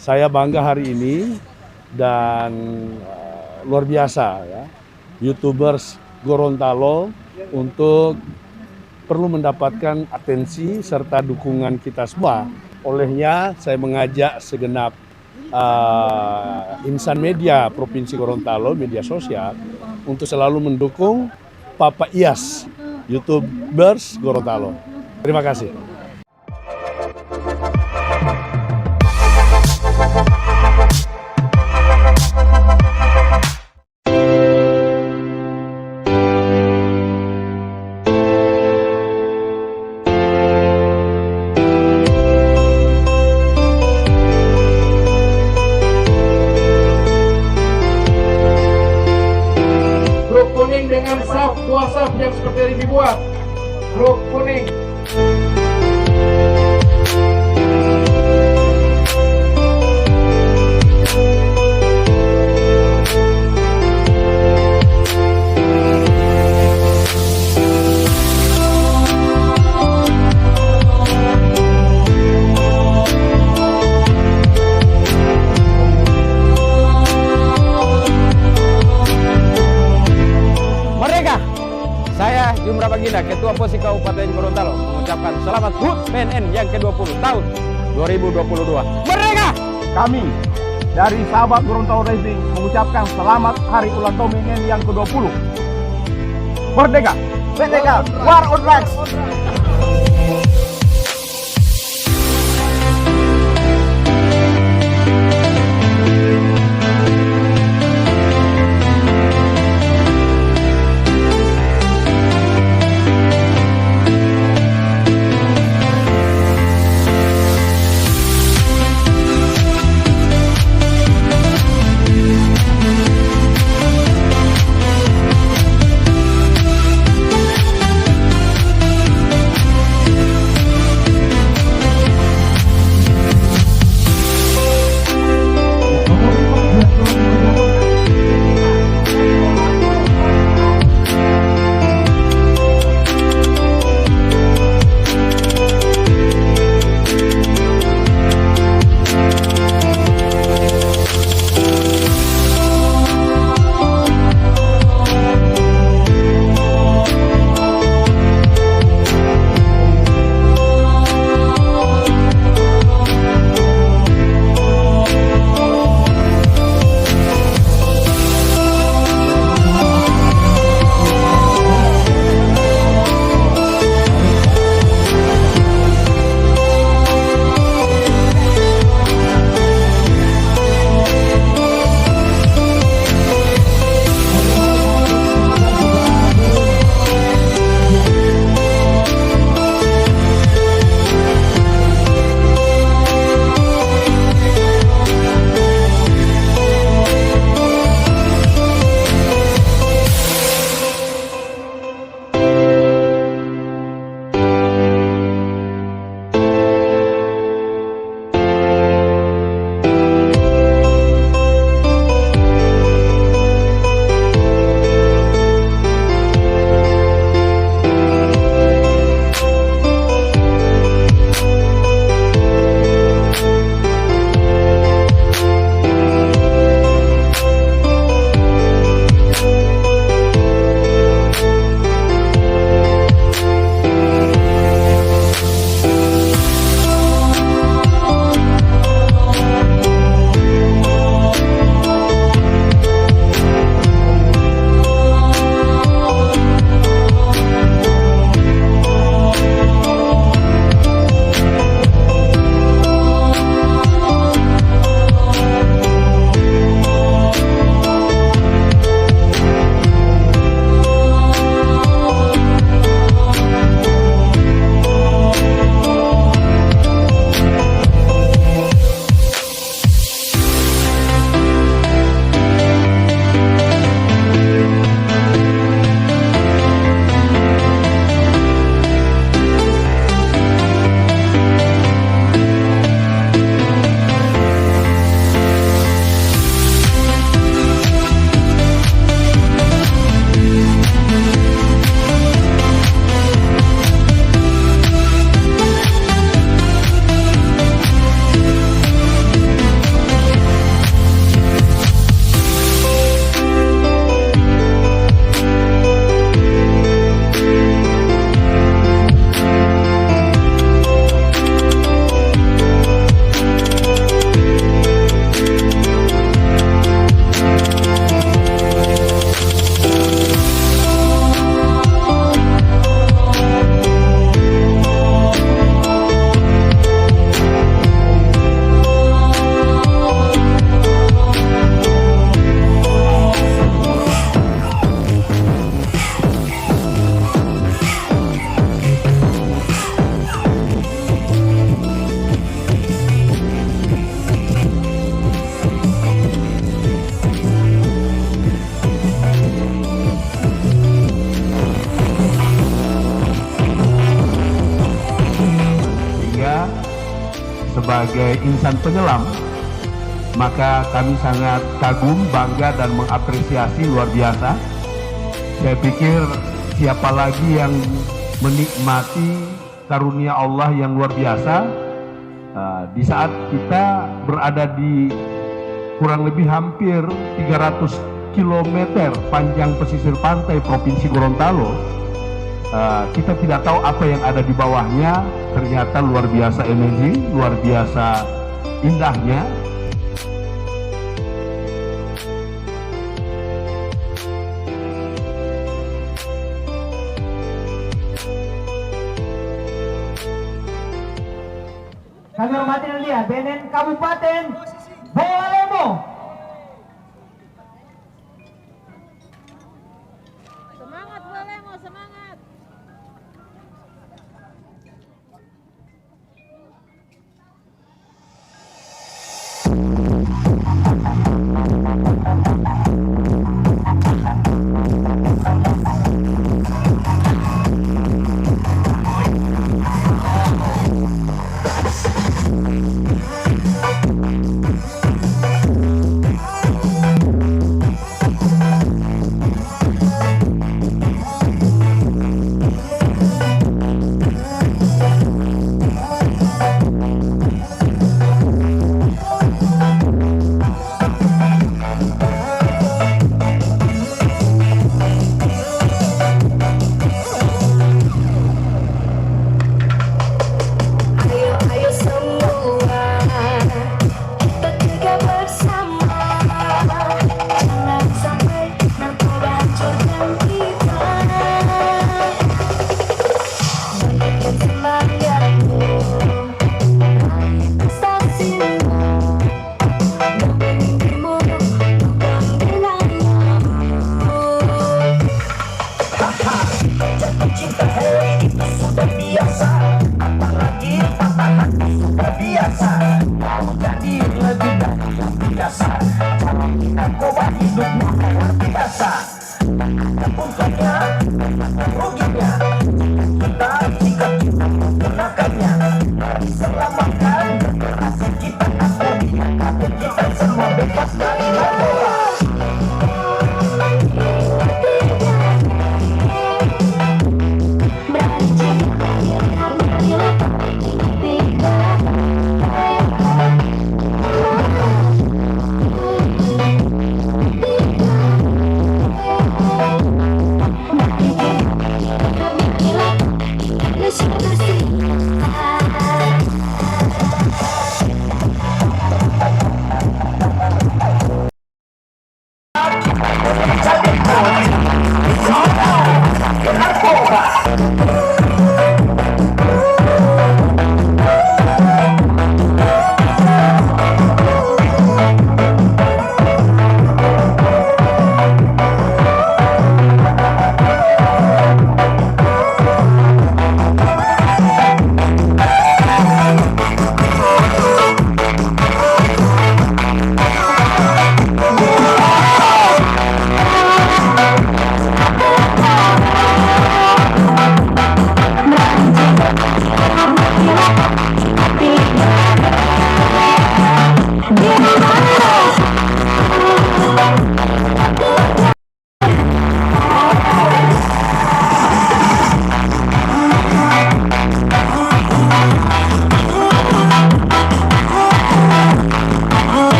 Saya bangga hari ini dan luar biasa ya, YouTubers Gorontalo untuk perlu mendapatkan atensi serta dukungan kita semua. Olehnya saya mengajak segenap insan media Provinsi Gorontalo, media sosial, untuk selalu mendukung Papa Iyas, YouTubers Gorontalo. Terima kasih. Grup kuning dengan saf, dua saf yang seperti ini dibuat. Grup kuning. Merdeka! Saya Jumra Baginda, Ketua Posisi Kabupaten Gorontalo, mengucapkan selamat HUT PNN yang ke-20 tahun 2022. Merdeka! Kami dari sahabat Gorontalo Racing mengucapkan selamat hari ulang tahun PNN yang ke-20. Merdeka! Merdeka! War on drugs! sebagai insan penyelam, maka kami sangat kagum, bangga, dan mengapresiasi luar biasa. Saya pikir siapa lagi yang menikmati karunia Allah yang luar biasa di saat kita berada di kurang lebih hampir 300 km panjang pesisir pantai Provinsi Gorontalo. Kita tidak tahu apa yang ada di bawahnya. Ternyata luar biasa energi, luar biasa indahnya. Kami hormati dia BNN Kabupaten Bawalemo. Semangat Bawalemo, semangat.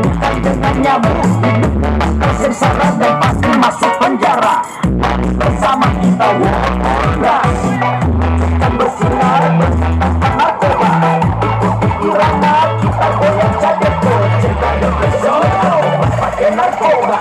bukan dengan nyamuk. Sengsara dan pasti masuk penjara. Mari bersama kita Wolfgas kan bersinar bersama narkoba. Ikuti irama kita goyang cadet tuh. Cegah depresi pakai narkoba.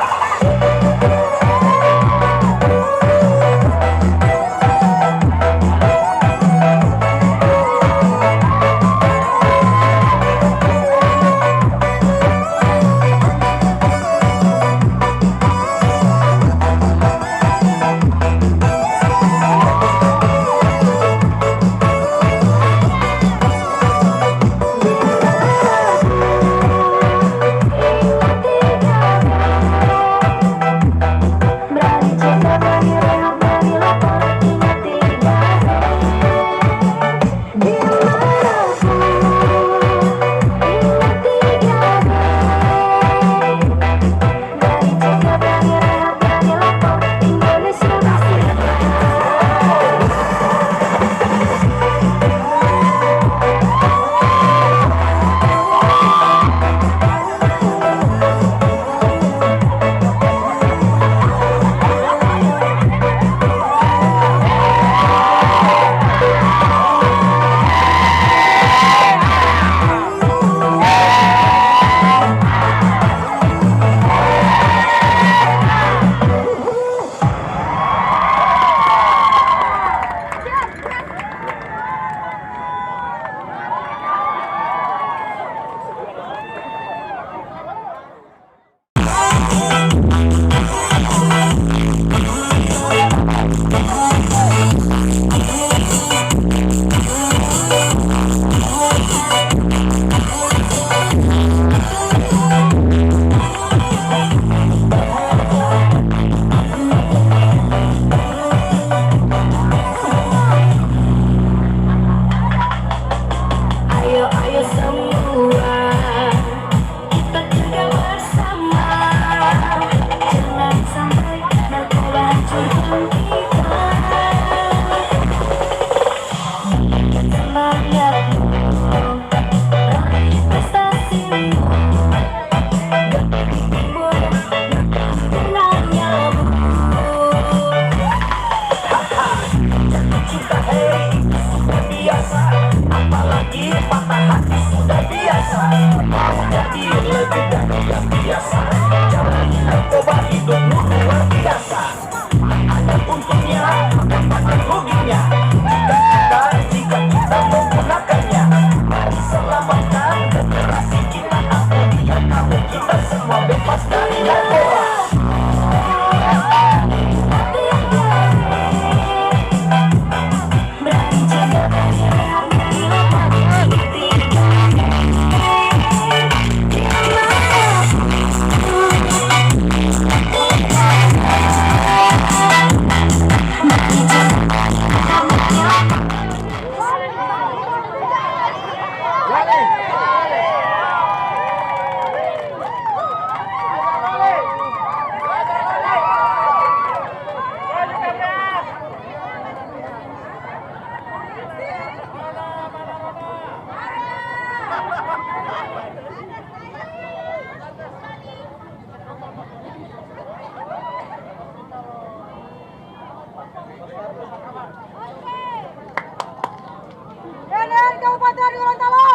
BNN Kabupaten Gorontalo.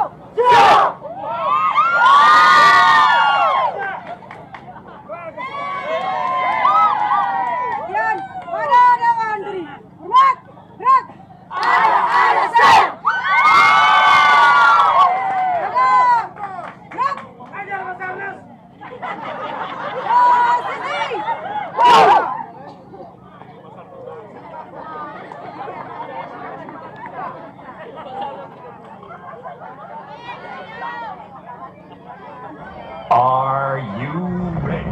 Kian pada Dewan Diri. Hormat, gerak. Ada saya. Gerak. Ajar Basarnas. Sini. Are you ready?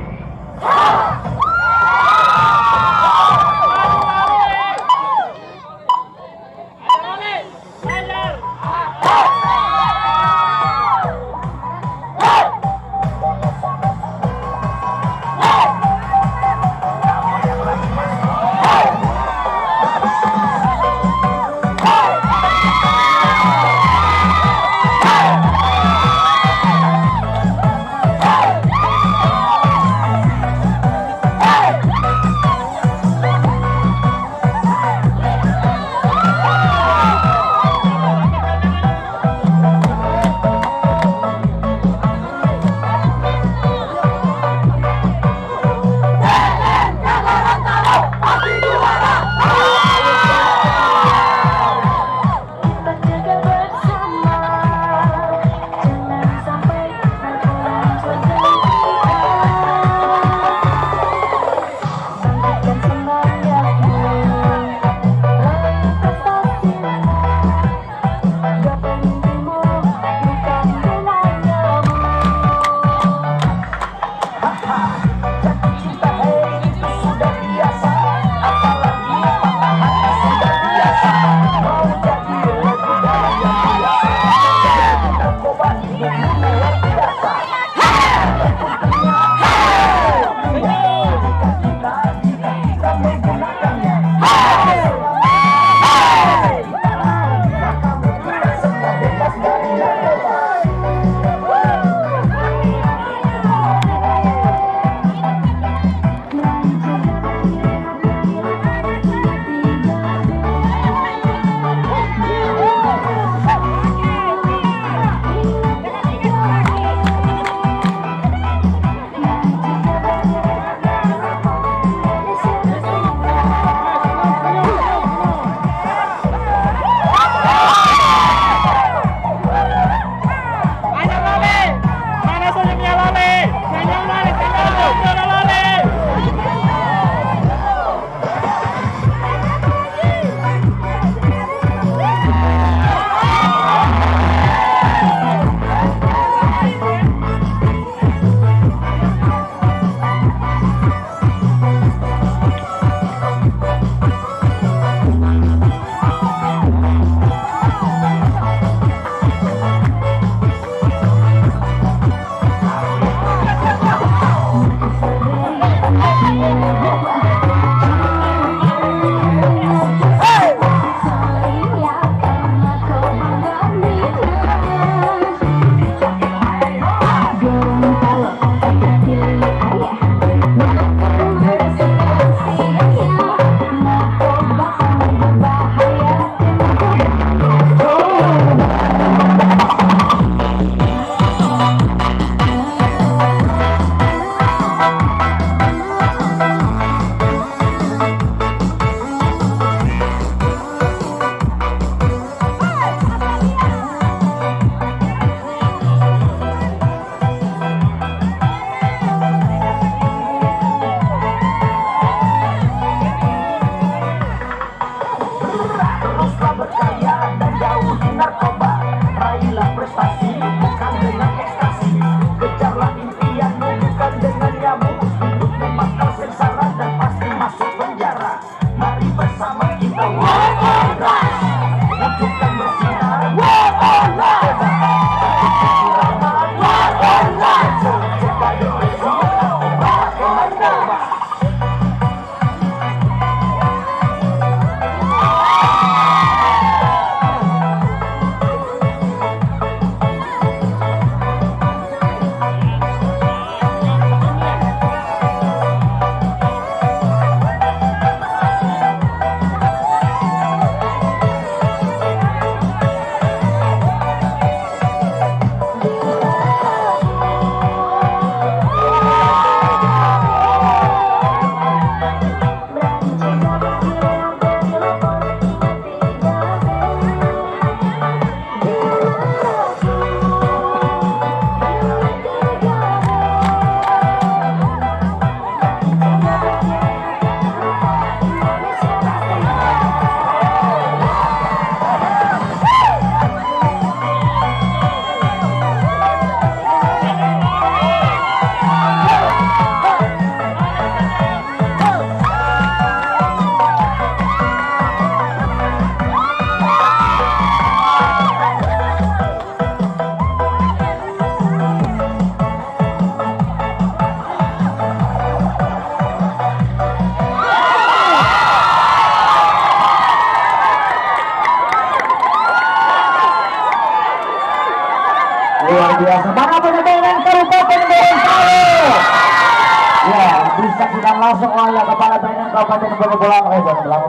disaksikan langsung oleh Kepala BNN Kabupaten Bola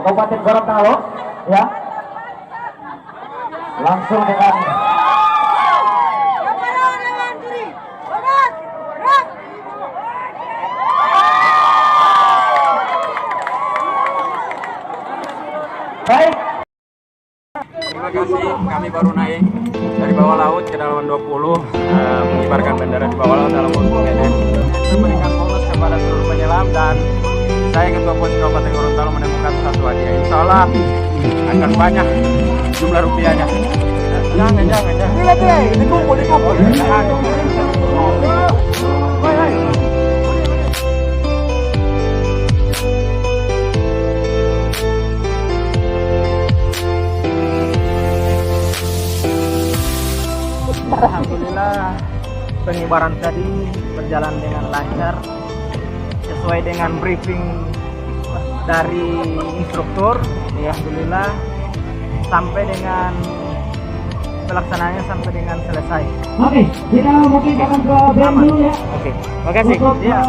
Kabupaten Gorontalo, ya. Langsung dengan baik. Terima kasih, kami baru naik dari bawah laut ke kedalaman 20, mengibarkan bendera di bawah laut dalam waktu BNN. Memberikan bonus kepada seluruh penyelam dan saya Ketua Pos Kabupaten Gorontalo menemukan satu hadiah. Insya Allah akan banyak jumlah rupiahnya. Jangan. Dikumpul. Alhamdulillah pengibaran tadi berjalan dengan lancar sesuai dengan briefing dari instruktur. Alhamdulillah sampai dengan pelaksanaannya sampai dengan selesai. Oke, kita mungkin akan ke BEM dulu ya. Oke, makasih. Ya.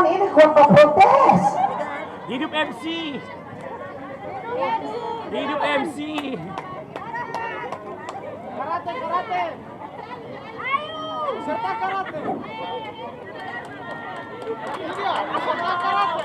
Ini kota protes. Hidup MC. Hidup MC. Karate. Serta karate. Iya, serta karate.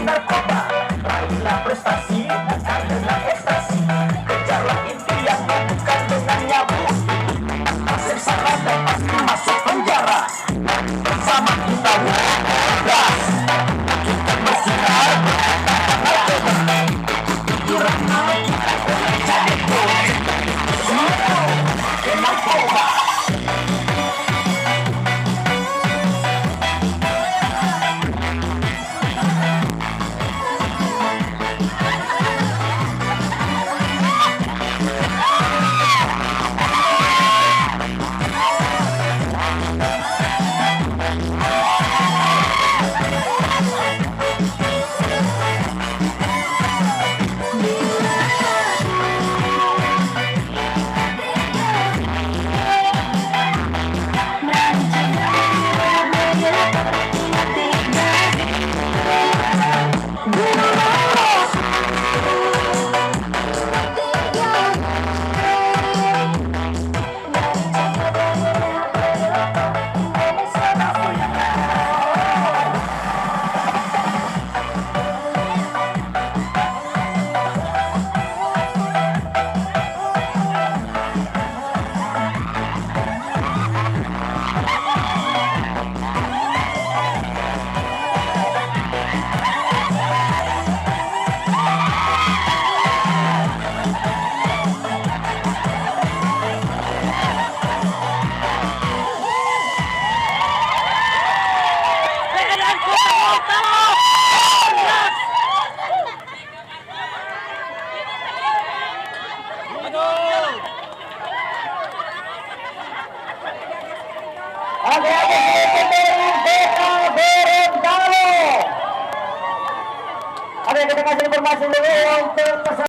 narkoba. Raihlah prestasi, bukan dengan ekstasi. Kejarlah impian, bukan dengan nyabu. Sengsara dan pasti masuk penjara. Bersama kita gas. Kita bersinar, narkoba. Pikiran kita jadi bos. Narkoba. Ada yang kita kasih informasi dulu untuk